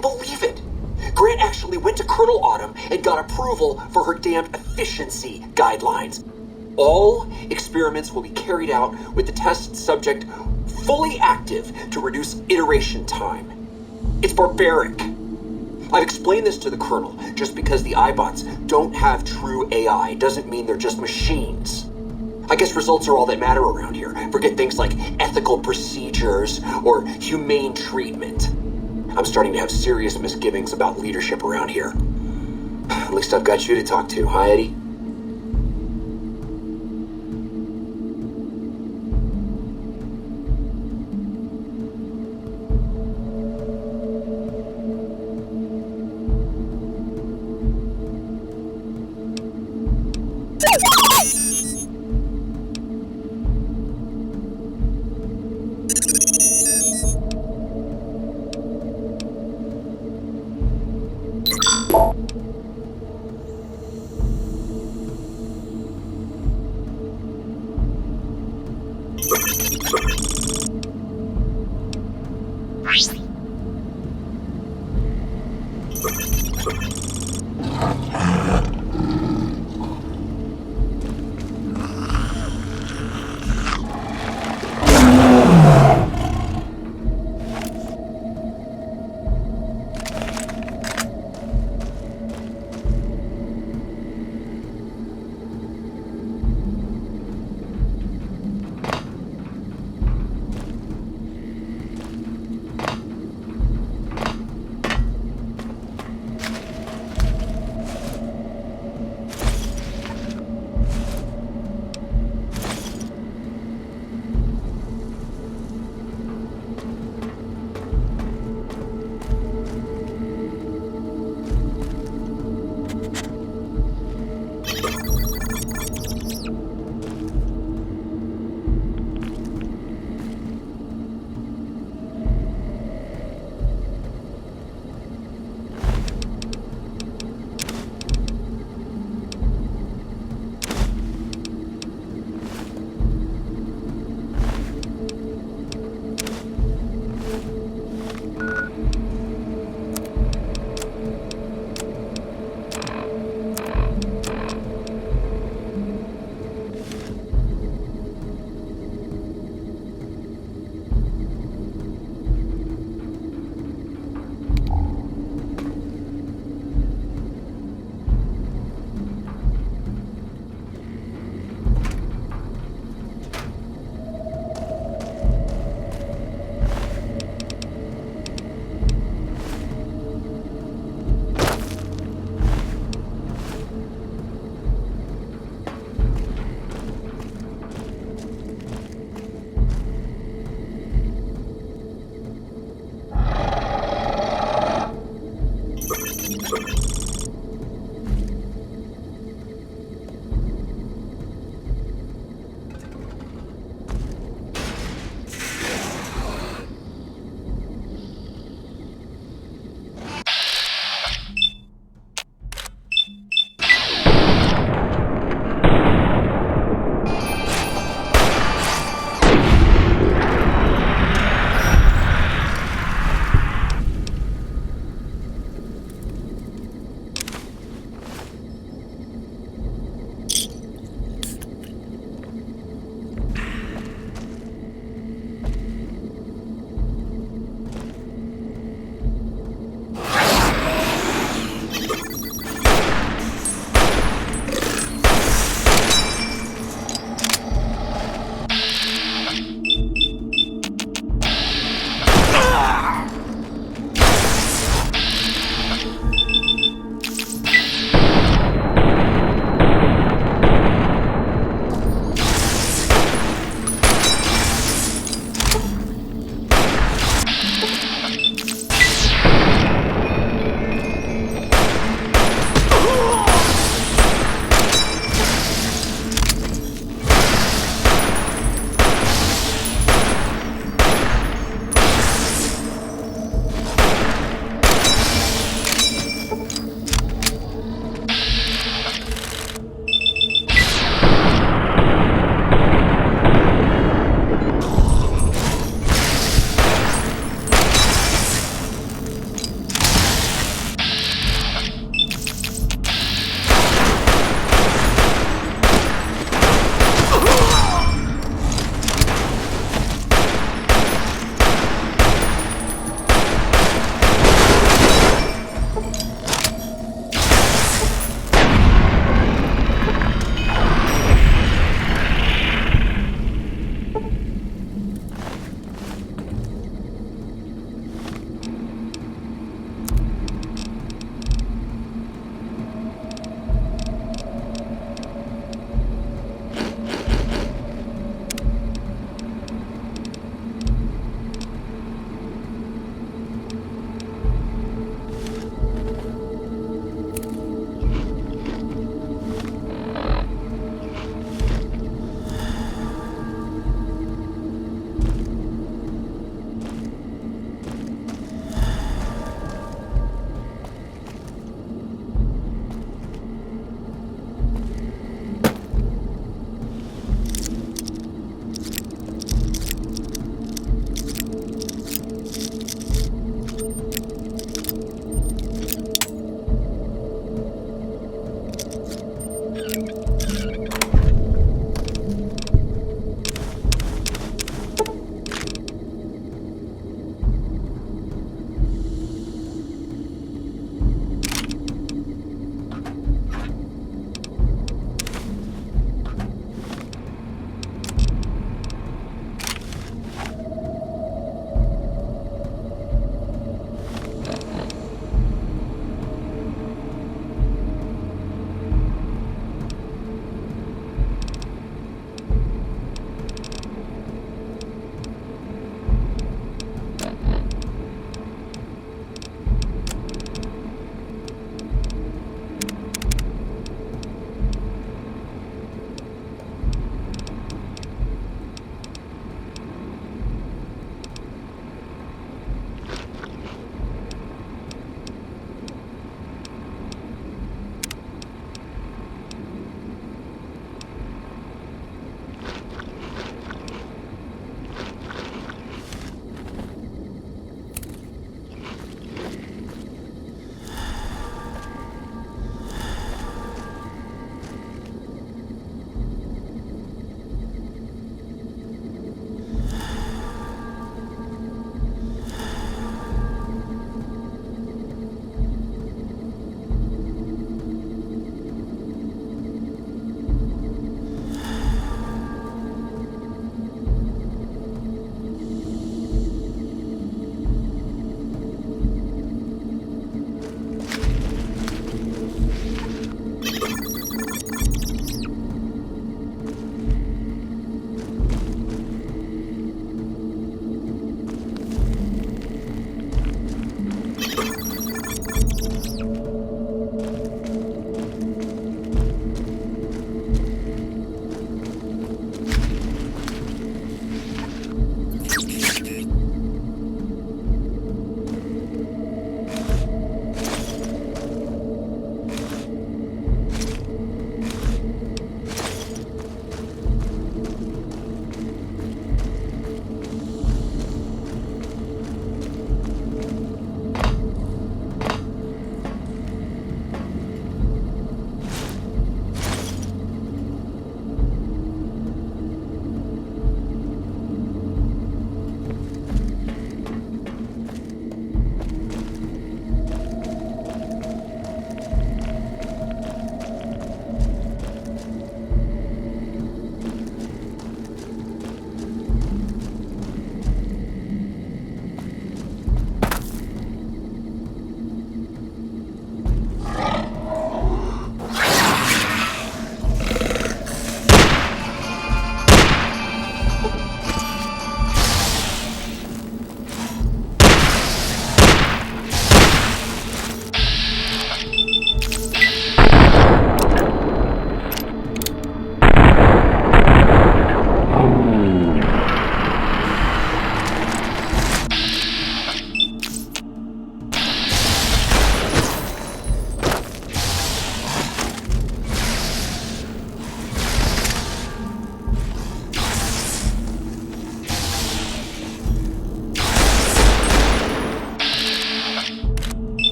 don't believe it. Grant actually went to Colonel Autumn and got approval for her damned efficiency guidelines. All experiments will be carried out with the test subject fully active to reduce iteration time. It's barbaric. I've explained this to the Colonel. Just because the iBots don't have true AI doesn't mean they're just machines. I guess results are all that matter around here. Forget things like ethical procedures or humane treatment. I'm starting to have serious misgivings about leadership around here. At least I've got you to talk to, huh, Eddie?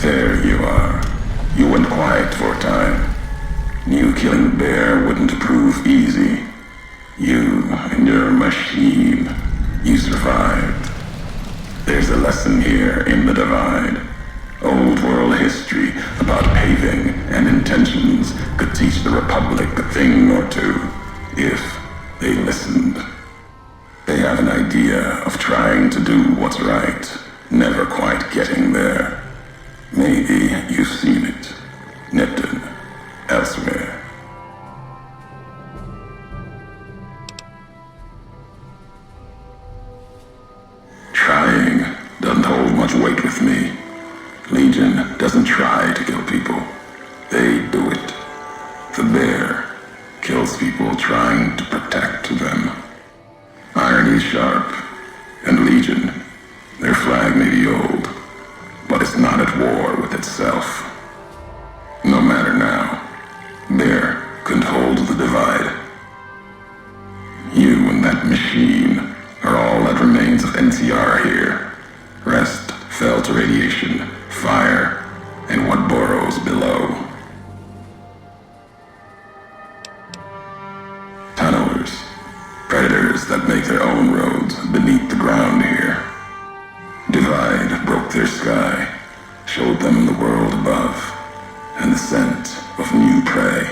There you are. You went quiet for a time. Knew killing the bear wouldn't prove easy. You and your machine. You survived. There's a lesson here in the divide. Old world history about paving and intentions could teach the Republic a thing or two, if they listened. They have an idea of trying to do what's right, never quite getting there. Maybe you've seen it, nipped it, elsewhere. Trying doesn't hold much weight with me. Legion doesn't try to kill people. They do it. The bear kills people trying to protect them. Irony sharp, and Legion, their flag may be old, but it's not at war with itself. No matter now, Bear couldn't hold the divide. You and that machine are all that remains of NCR here. Rest fell to radiation, fire, and what burrows below. Tunnelers, predators that make their own roads beneath the ground here. Divide broke their sky, showed them the world above, and the scent of new prey.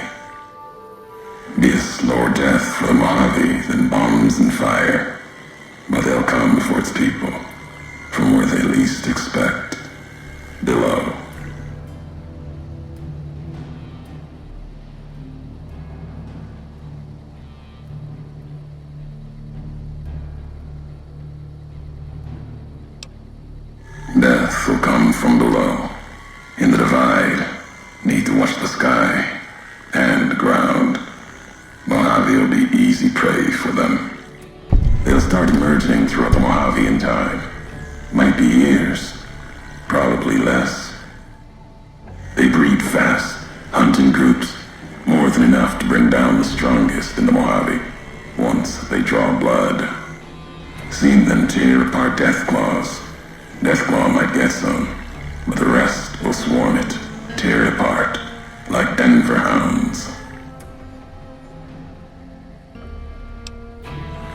Be a slower death for the Mojave than bombs and fire, but they'll come for its people, from where they least expect, below. Death will come from below. In the divide, need to watch the sky and the ground. Mojave will be easy prey for them. They'll start emerging throughout the Mojave in time. Might be years, probably less. They breed fast, hunt in groups, more than enough to bring down the strongest in the Mojave, once they draw blood. Seen them tear apart Deathclaws. Deathclaw might get some, but the rest will swarm it, tear it apart, like Denver hounds.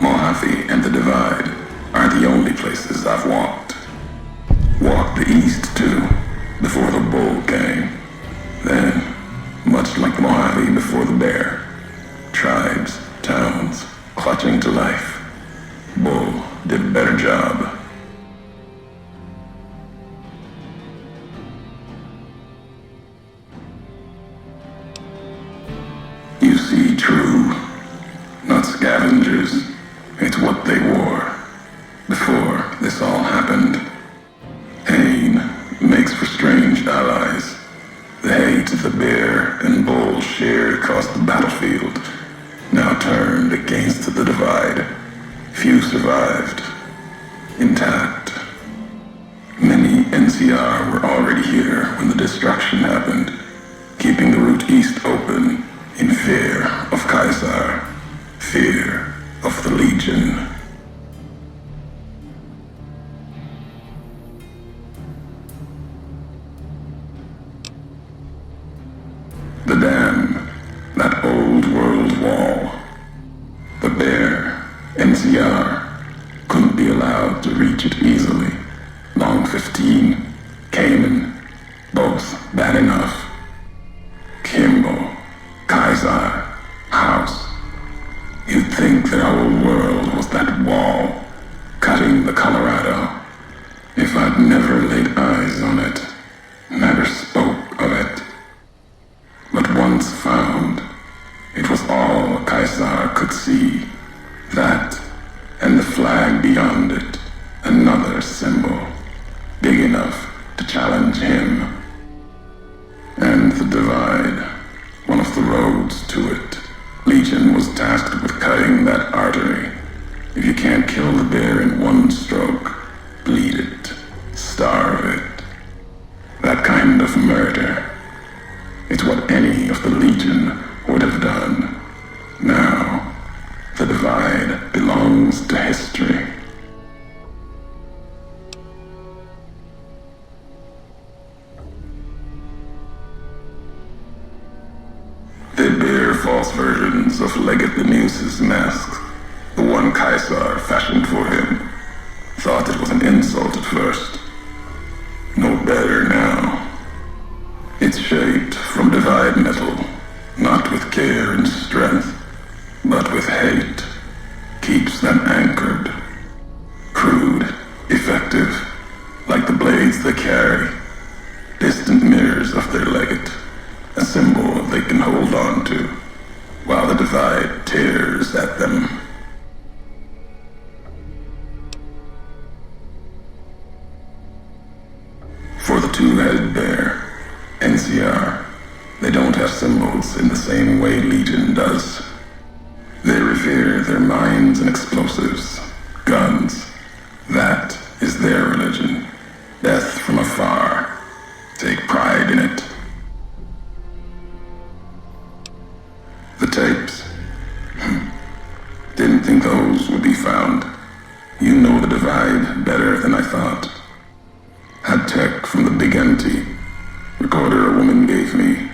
Mojave and the Divide aren't the only places I've walked. Walked the east, too, before the bull came. Then, much like the Mojave before the bear, tribes, towns, clutching to life. Bull did a better job. You see true, not scavengers. It's what they wore before this all happened. Pain makes for strange allies. The hate the bear and bull shared across the battlefield now turned against the Divide. Few survived, intact. Many NCR were already here when the destruction happened, keeping the route east open in fear of Kaiser, fear of the Legion. The dam, that old world wall. The bear, NCR, couldn't be allowed to reach it easily. Long 15, Cayman, both bad enough. Kimball, Kaiser, House. You'd think the whole world was that wall, cutting the Colorado. If I'd never laid eyes on it, never spoke of it. But once found, it was all Kaiser could see. That, and the flag beyond it, another symbol, big enough to challenge him. And the Divide, one of the roads to it. Legion was tasked with cutting that artery. If you can't kill the bear in one stroke, bleed it, starve it. That kind of murder. It's what any of the Legion would have done. Now, the Divide belongs to history. false versions of Legate Linus's masks. The one Caesar fashioned for him. Thought it was an insult at first. No better now. It's shaped from divide metal, not with care and strength, but with hate. Keeps them anchored. Crude, effective, like the blades they carry. Distant mirrors of their legate, a symbol they can hold on to, while the divide tears at them. For the two-headed bear, NCR, they don't have symbols in the same way Legion does. They revere their mines and explosives, guns. That is their religion. Death from afar. Take pride in it. The tapes. Didn't think those would be found. You know the divide better than I thought. Had tech from the big empty. Recorder a woman gave me.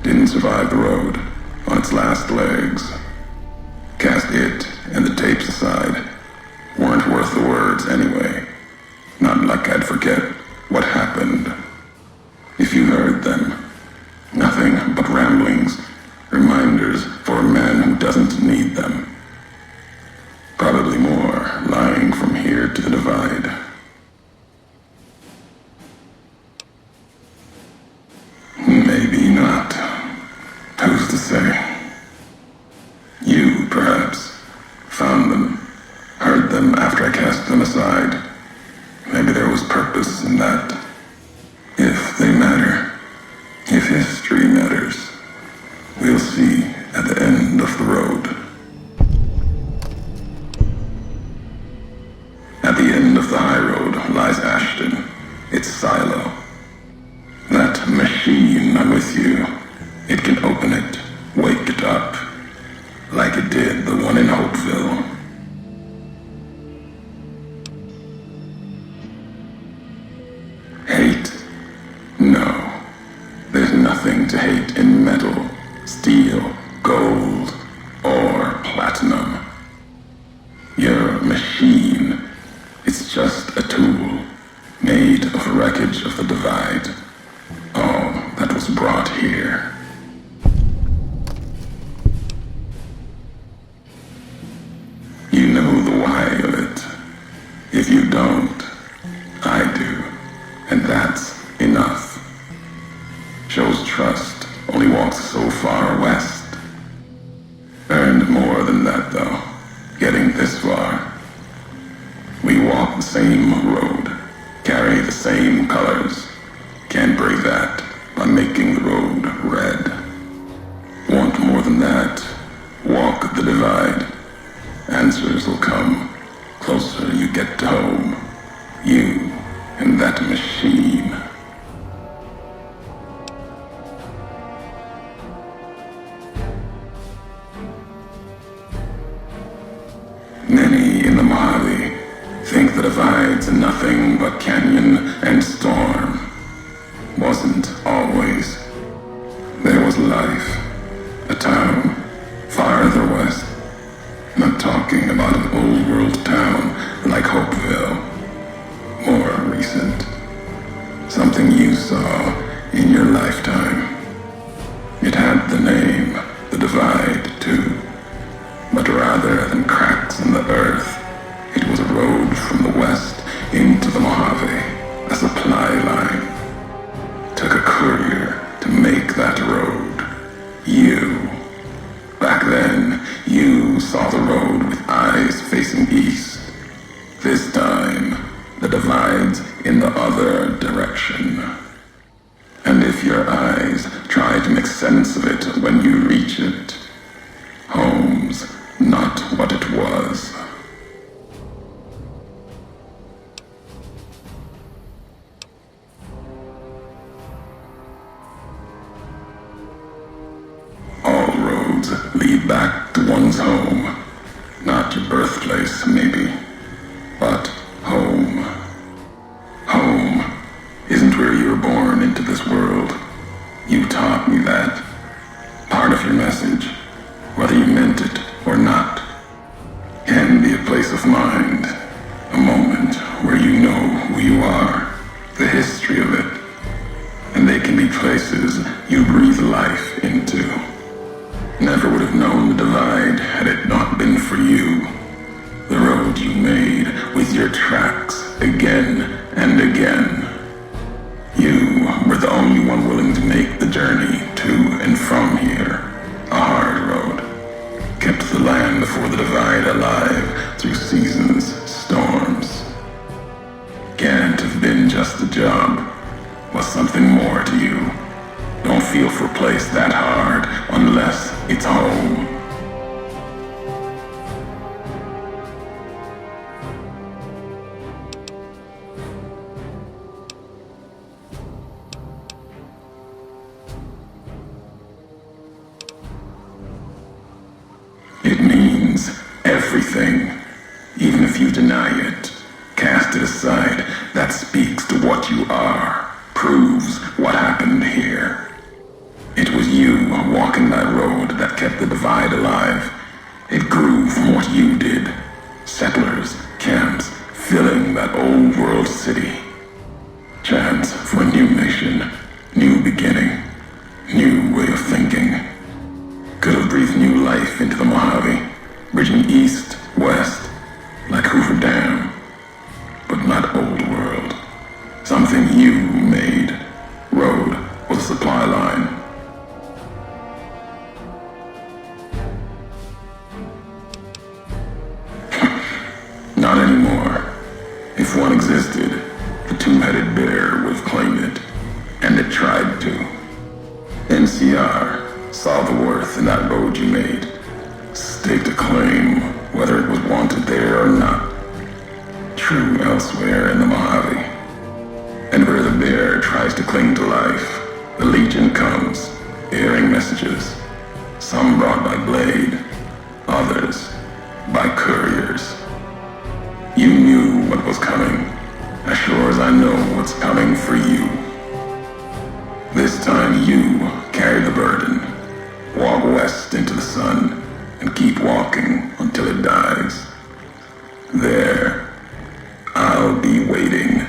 Didn't survive the road. On its last legs. Cast it and the tapes aside. Weren't worth the words anyway. Not like I'd forget what happened. If you heard them. Nothing but ramblings. Reminders for a man who doesn't need them. Probably more lying from here to the divide. Maybe not. Who's to say? You, perhaps, found them, heard them after I cast them aside. Maybe there was purpose in that. If they matter, if history matters, we'll see at the end of the road. At the end of the high road lies Ashton, its silo. That machine I'm with you, it can open it, wake it up, like it did the one in Hopeville. Hate? No. There's nothing to hate in metal, steel, gold, or platinum. You're a machine. It's just a tool, made of wreckage of the divide. All that was brought here. You know the why of it. If you don't, I do. And that's enough. Shows trust, only walks so far west. Earned more than that, though, getting this far. We walk the same road, carry the same colors. Can't break that by making the road red. Want more than that? Walk the divide. Answers will come. Closer you get to home. You and that machine. Many in the Mojave think the divide's nothing but canyon and storm. Wasn't always. There was life. A town farther west. Not talking about an old world town like Hopeville. More recent. Something you saw in your lifetime. It had the name, the divide, too. But rather than cracks in the earth, it was a road from the west into the Mojave, a supply line. Took a courier to make that road. You. Back then, you saw the road with eyes facing east. This time, the divide's in the other direction. And if your eyes try to make sense of it when you reach it, home's not what it was. All roads lead back to one's home. Not your birthplace, maybe, but home. Home isn't where you were born into this world. You taught me that. Part of your message. places you breathe life into. Never would have known the divide had it not been for you. The road you made with your tracks again and again. You were the only one willing to make the journey to and from here. A hard road. Kept the land before the divide alive through seasons, storms. Can't have been just a job. Was something more to you. Don't feel for a place that hard unless it's home. It means everything. Even if you deny it, cast it aside, that speaks to what you are, proves what happened here. It was you walking that road that kept the divide alive. It grew from what you did. Settlers, camps, filling that old world city. Chance for a new mission, new beginning, new way of thinking. Could have breathed new life into the Mojave, bridging east, west, like Hoover Dam. But not old world. Something you made. Road was a supply line. Not anymore. If one existed, the two-headed bear would have claimed it. And it tried to. NCR saw the worth in that road you made. Staked a claim, whether it was wanted there or not. True elsewhere in the Mojave. And where the bear tries to cling to life, the Legion comes, bearing messages. Some brought by blade, others by couriers. You knew what was coming, as sure as I know what's coming for you. This time you carry the burden. Walk west into the sun, and keep walking until it dies. There, I'll be waiting.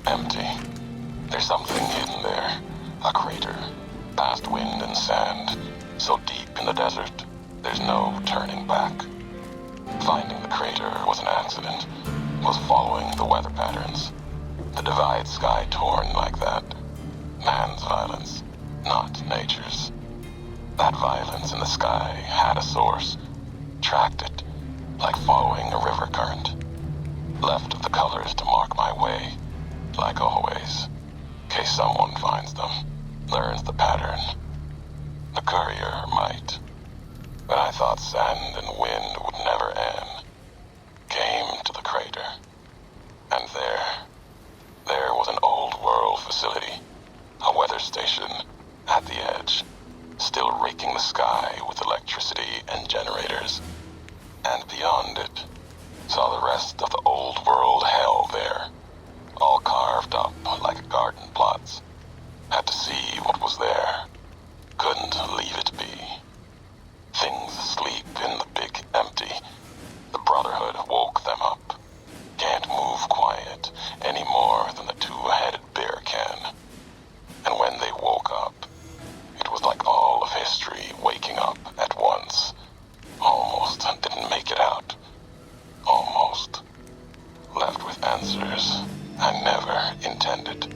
Empty. There's something hidden there. A crater. Past wind and sand. So deep in the desert, there's no turning back. Finding the crater was an accident. Was following the weather patterns. The divide sky torn like that. Man's violence, not nature's. That violence in the sky had a source. Tracked it, like following a river current. Left the colors to mark my way, like always. In case someone finds them, learns the pattern. The courier might. But I thought sand and wind would never end. Came to the crater. And there was an old world facility. A weather station at the edge. Still raking the sky with electricity and generators. And beyond it, saw the rest of the old world hell there. All carved up like garden plots. Had to see what was there. Couldn't leave it be. Things asleep in the big empty. The Brotherhood woke them up. Can't move quiet any more than the two heads woke up. It was like all of history waking up at once. Almost didn't make it out. Almost. Left with answers I never intended.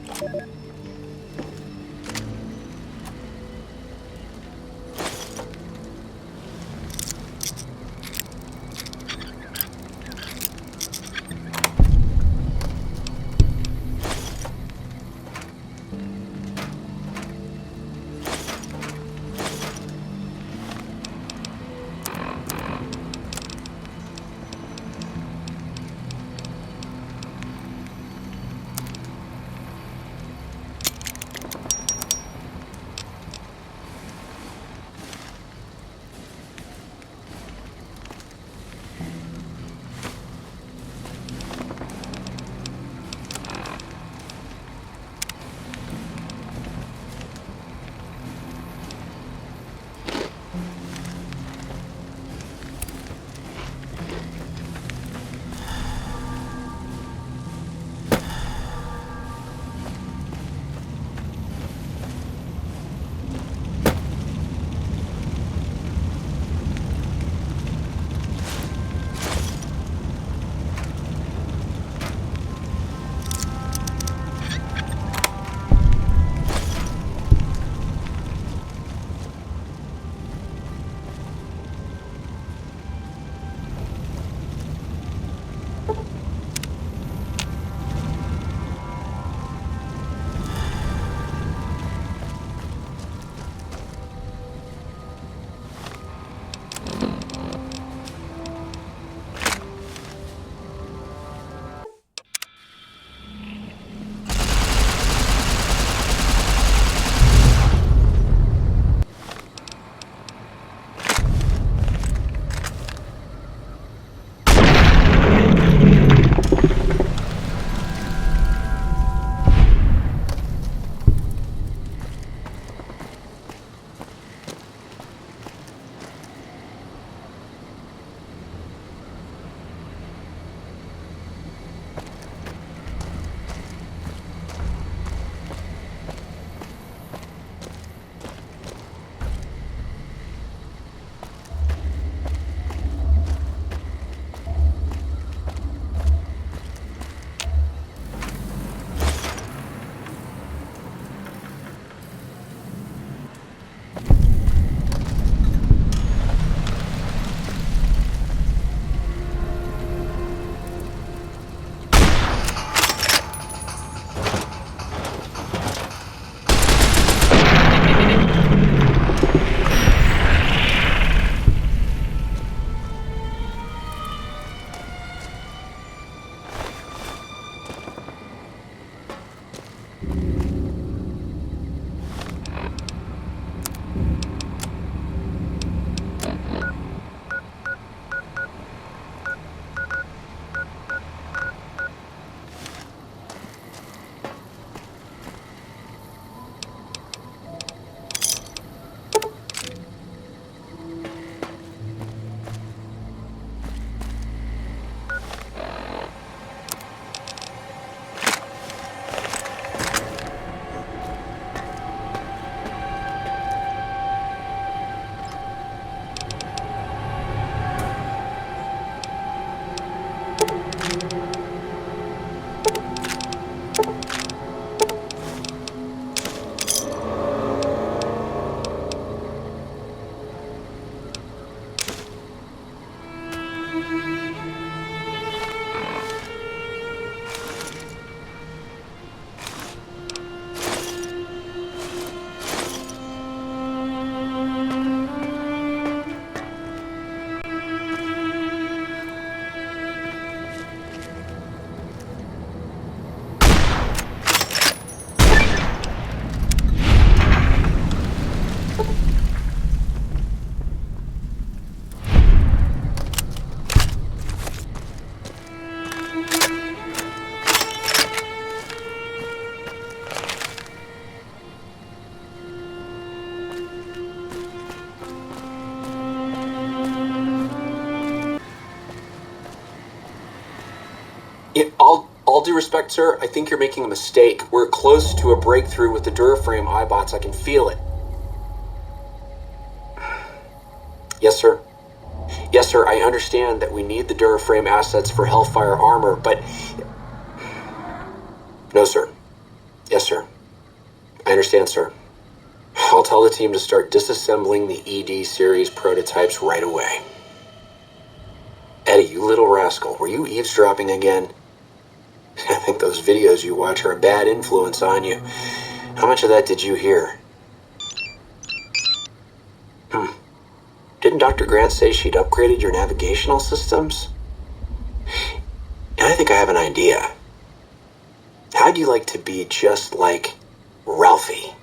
due respect, sir, I think you're making a mistake. We're close to a breakthrough with the Duraframe iBots. I can feel it. Yes, sir. Yes, sir, I understand that we need the Duraframe assets for Hellfire armor, but... No, sir. Yes, sir. I understand, sir. I'll tell the team to start disassembling the ED series prototypes right away. Eddie, you little rascal, were you eavesdropping again? I think those videos you watch are a bad influence on you. How much of that did you hear? Didn't Dr. Grant say she'd upgraded your navigational systems? And I think I have an idea. How'd you like to be just like Ralphie?